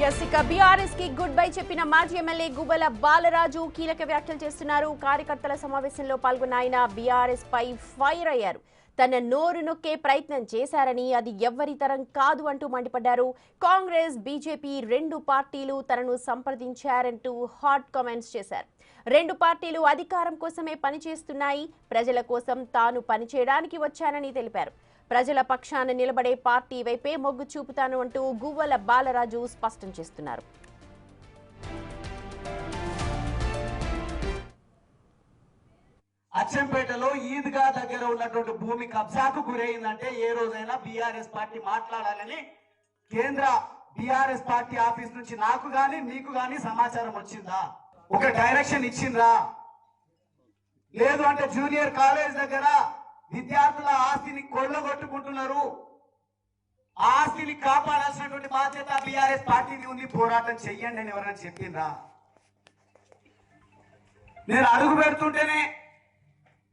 ఇక బీఆర్ఎస్ కి good bye చెప్పిన మాజీ ఎమ్మెల్యే గువ్వల బాలరాజు కీలక వ్యాఖ్యలు చేస్తున్నారు. కార్యకర్తల సమావేశంలో పాల్గొన్న ఆయన బీఆర్ఎస్ పై ఫైర్ అయ్యారు. తన నోరు నొక్కే ప్రయత్నం చేశారని, అది ఎవ్వరి తరం కాదు అంటూ మండిపడ్డారు. కాంగ్రెస్, బీజేపీ రెండు పార్టీలు తనను సంప్రదించారంటూ హాట్ కామెంట్స్ చేశారు. రెండు పార్టీలు అధికారం కోసమే పనిచేస్తున్నాయి, ప్రజల కోసం తాను పనిచేయడానికి వచ్చానని తెలిపారు. ప్రజల పక్షాన నిలబడే పార్టీ వైపే మొగ్గు చూపుతాను అంటూ గువ్వల బాలరాజు స్పష్టం చేస్తున్నారు. అచ్చంపేటలో ఈద్గా దగ్గర ఉన్నటువంటి భూమి కబ్జాకు గురైందంటే ఏ రోజైనా బీఆర్ఎస్ పార్టీ మాట్లాడాలని కేంద్ర బీఆర్ఎస్ పార్టీ ఆఫీస్ నుంచి నాకు గాని మీకు గాని సమాచారం వచ్చిందా? ఒక డైరెక్షన్ ఇచ్చిందా? లేదు అంటే జూనియర్ కాలేజ్ దగ్గర విద్యార్థుల ఆస్తిని కొల్లగొట్టుకుంటున్నారు, ఆ ఆస్తిని కాపాడాల్సినటువంటి బాధ్యత బీఆర్ఎస్ పార్టీని ఉంది, పోరాటం చెయ్యండి అని ఎవరైనా చెప్పిందా? నేను అడుగు పెడుతుంటేనే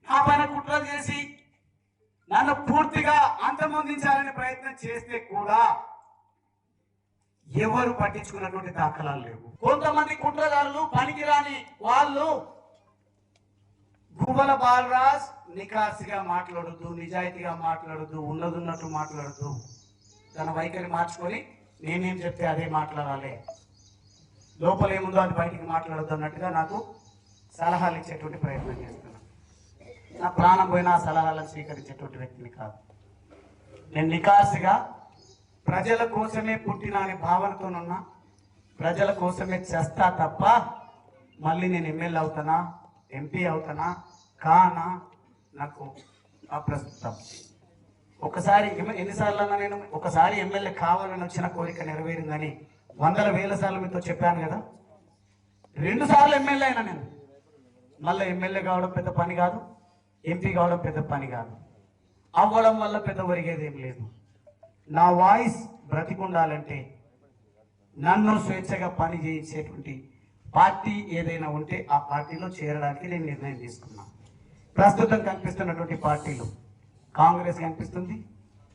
నా పైన కుట్రలు చేసి నన్ను పూర్తిగా అంతమొందించాలనే ప్రయత్నం చేస్తే కూడా ఎవరు పట్టించుకున్నటువంటి దాఖలాలు లేవు. కొంతమంది కుట్రదారులు, పనికిరాని వాళ్ళు గువ్వల బాలరాజ్ నికాసిగా మాట్లాడొద్దు, నిజాయితీగా మాట్లాడొద్దు, ఉన్నదున్నట్టు మాట్లాడొద్దు, తన వైఖరి మార్చుకొని నేనేం చెప్తే అదే మాట్లాడాలి, లోపల ఏముందో అది బయటికి మాట్లాడొద్దు అన్నట్టుగా నాకు సలహాలు ఇచ్చేటువంటి ప్రయత్నం చేస్తున్నాను. నా ప్రాణం పోయినా సలహాలను స్వీకరించేటువంటి వ్యక్తిని కాదు. నేను నికాసిగా ప్రజల కోసమే పుట్టిన అనే భావనతోనున్నా, ప్రజల కోసమే చేస్తా తప్ప మళ్ళీ నేను ఎమ్మెల్యే అవుతానా, ఎంపీ అవుతానా కానా నాకు అప్రస్తుతం. ఒకసారి ఎన్నిసార్లు అన్నా నేను ఒకసారి ఎమ్మెల్యే కావాలని వచ్చిన కోరిక నెరవేరిందని వందల వేల సార్లు మీతో చెప్పాను కదా. 2 సార్లు ఎమ్మెల్యే అయినా నేను. మళ్ళీ ఎమ్మెల్యే కావడం పెద్ద పని కాదు, ఎంపీ కావడం పెద్ద పని కాదు. అవ్వడం వల్ల పెద్ద ఒరిగేది ఏం లేదు. నా వాయిస్ బ్రతికుండాలంటే నన్ను స్వేచ్ఛగా పని చేయించేటువంటి పార్టీ ఏదైనా ఉంటే ఆ పార్టీలో చేరడానికి నేను నిర్ణయం తీసుకున్నాను. ప్రస్తుతం కనిపిస్తున్నటువంటి పార్టీలు కాంగ్రెస్ కనిపిస్తుంది,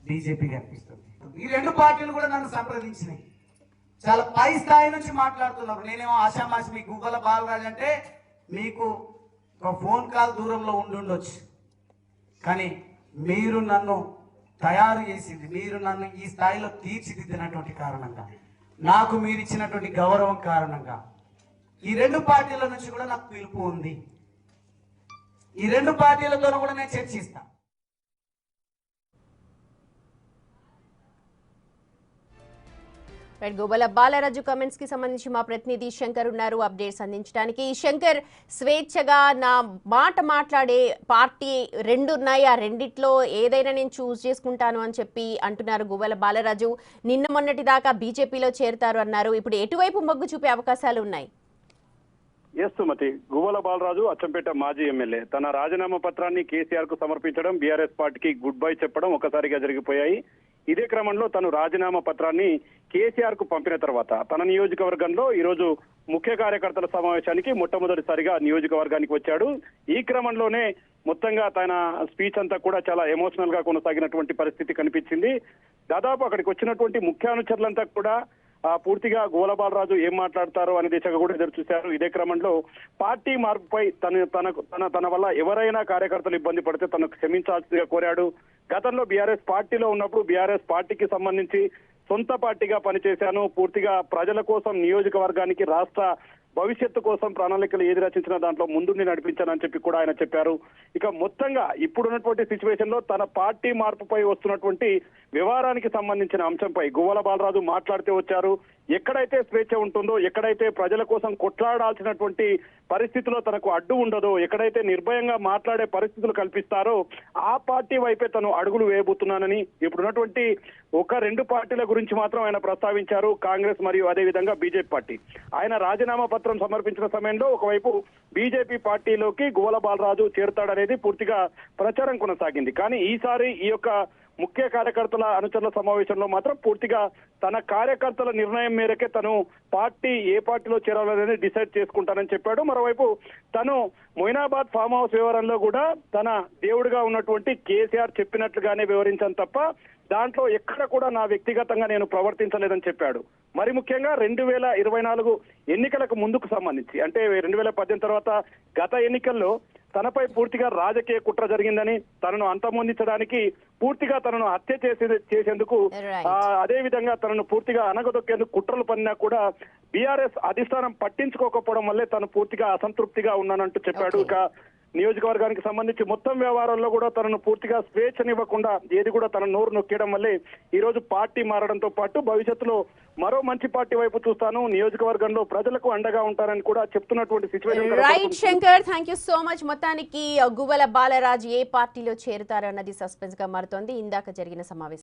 బీజేపీ కనిపిస్తుంది. ఈ 2 పార్టీలు కూడా నన్ను సంప్రదించినాయి. చాలా పై స్థాయి నుంచి మాట్లాడుతున్నారు. నేనేమో ఆషామాషి మీ గువ్వల బాలరాజు అంటే మీకు ఒక ఫోన్ కాల్ దూరంలో ఉండుండొచ్చు, కానీ మీరు నన్ను తయారు చేసింది, మీరు నన్ను ఈ స్థాయిలో తీర్చిదిద్దినటువంటి కారణంగా, నాకు మీరు ఇచ్చినటువంటి గౌరవం కారణంగా ఈ 2 పార్టీల నుంచి కూడా నాకు పిలుపు ఉంది. ఈ 2 పార్టీలతో కూడా నేను చర్చిస్తాను. గువ్వల బాలరాజు కామెంట్స్ కి సంబంధించి మా ప్రతినిధి శంకర్ ఉన్నారు అప్డేట్స్ అందించడానికి. శంకర్, స్వేచ్ఛగా నా మాట మాట్లాడే పార్టీ 2 ఉన్నాయి, ఆ రెండిట్లో ఏదైనా నేను చూస్ చేసుకుంటాను అని చెప్పి అంటున్నారు గువ్వల బాలరాజు. నిన్న మొన్నటి దాకా బీజేపీలో చేరుతారు అన్నారు. ఇప్పుడు ఎటువైపు మొగ్గు చూపే అవకాశాలు ఉన్నాయి? సుమతి, గువ్వల బాలరాజు అచ్చంపేట మాజీ ఎమ్మెల్యే తన రాజీనామా పత్రాన్ని కేసీఆర్ కు సమర్పించడం, బీఆర్ఎస్ పార్టీకి గుడ్ బై చెప్పడం ఒకసారిగా జరిగిపోయాయి. ఇదే క్రమంలో తను రాజీనామా పత్రాన్ని కేసీఆర్ కు పంపిన తర్వాత తన నియోజకవర్గంలో ఈ రోజు ముఖ్య కార్యకర్తల సమావేశానికి మొట్టమొదటిసారిగా నియోజకవర్గానికి వచ్చాడు. ఈ క్రమంలోనే మొత్తంగా తన స్పీచ్ అంతా కూడా చాలా ఎమోషనల్ గా కొనసాగినటువంటి పరిస్థితి కనిపించింది. దాదాపు అక్కడికి వచ్చినటువంటి ముఖ్య అనుచరులంతా కూడా పూర్తిగా గువ్వల బాలరాజు ఏం మాట్లాడతారో అనే దిశగా కూడా ఎదురు చూశారు. ఇదే క్రమంలో పార్టీ మార్పుపై తన వల్ల ఎవరైనా కార్యకర్తలు ఇబ్బంది పడితే తను క్షమించాల్సిందిగా కోరాడు. గతంలో బీఆర్ఎస్ పార్టీలో ఉన్నప్పుడు బీఆర్ఎస్ పార్టీకి సంబంధించి సొంత పార్టీగా పనిచేశాను, పూర్తిగా ప్రజల కోసం, నియోజకవర్గానికి, రాష్ట్ర భవిష్యత్తు కోసం ప్రణాళికలు ఏది రచించిన దాంట్లో ముందుండి నడిపించానని చెప్పి కూడా ఆయన చెప్పారు. ఇక మొత్తంగా ఇప్పుడున్నటువంటి సిచ్యువేషన్ లో తన పార్టీ మార్పుపై వస్తున్నటువంటి వ్యవహారానికి సంబంధించిన అంశంపై గువ్వల బాలరాజు మాట్లాడుతూ వచ్చారు. ఎక్కడైతే స్వేచ్ఛ ఉంటుందో, ఎక్కడైతే ప్రజల కోసం కొట్లాడాల్సినటువంటి పరిస్థితిలో తనకు అడ్డు ఉండదో, ఎక్కడైతే నిర్భయంగా మాట్లాడే పరిస్థితులు కల్పిస్తారో ఆ పార్టీ వైపే తను అడుగులు వేయబోతున్నానని ఇప్పుడున్నటువంటి 2 పార్టీల గురించి మాత్రం ఆయన ప్రస్తావించారు. కాంగ్రెస్ మరియు అదేవిధంగా బీజేపీ పార్టీ. ఆయన రాజీనామా పత్రం సమర్పించిన సమయంలో ఒకవైపు బీజేపీ పార్టీలోకి గువ్వల బాలరాజు చేరుతాడనేది పూర్తిగా ప్రచారం కొనసాగింది. కానీ ఈసారి ఈ యొక్క ముఖ్య కార్యకర్తల అనుచరుల సమావేశంలో మాత్రం పూర్తిగా తన కార్యకర్తల నిర్ణయం మేరకే తను ఏ పార్టీలో చేరాలనేది డిసైడ్ చేసుకుంటానని చెప్పాడు. మరోవైపు తను మొయినాబాద్ ఫామ్ హౌస్ వ్యవహారంలో కూడా తన దేవుడిగా ఉన్నటువంటి కేసీఆర్ చెప్పినట్లుగానే వివరించాను తప్ప దాంట్లో ఎక్కడ కూడా నా వ్యక్తిగతంగా నేను ప్రవర్తించలేదని చెప్పాడు. మరి ముఖ్యంగా 2024 ఎన్నికలకు ముందుకు సంబంధించి అంటే 2018 తర్వాత గత ఎన్నికల్లో తనపై పూర్తిగా రాజకీయ కుట్ర జరిగిందని, తనను అంతమొందించడానికి పూర్తిగా తనను హత్య చేసేందుకు Right. అదే విధంగా తనను పూర్తిగా అనగదొక్కేందుకు కుట్రలు పన్నినా కూడా బీఆర్ఎస్ అధిష్టానం పట్టించుకోకపోవడం వల్లే తను పూర్తిగా అసంతృప్తిగా ఉన్నానంటూ చెప్పాడు. Okay. ఇక నియోజకవర్గానికి సంబంధించి మొత్తం వ్యవహారంలో కూడా తనను పూర్తిగా స్వేచ్ఛనివ్వకుండా ఏది కూడా తన నోరు నొక్కేయడం వల్లే ఈ రోజు పార్టీ మారడంతో పాటు భవిష్యత్తులో మరో మంచి పార్టీ వైపు చూస్తాను, నియోజకవర్గంలో ప్రజలకు అండగా ఉంటారని కూడా చెప్తున్నటువంటి situation right Shankar, thank you so much. మొత్తానికి గువ్వల బాలరాజ్ ఏ పార్టీలో చేరుతారన్నది సస్పెన్స్ గా మారుతోంది ఇందాక జరిగిన సమావేశం.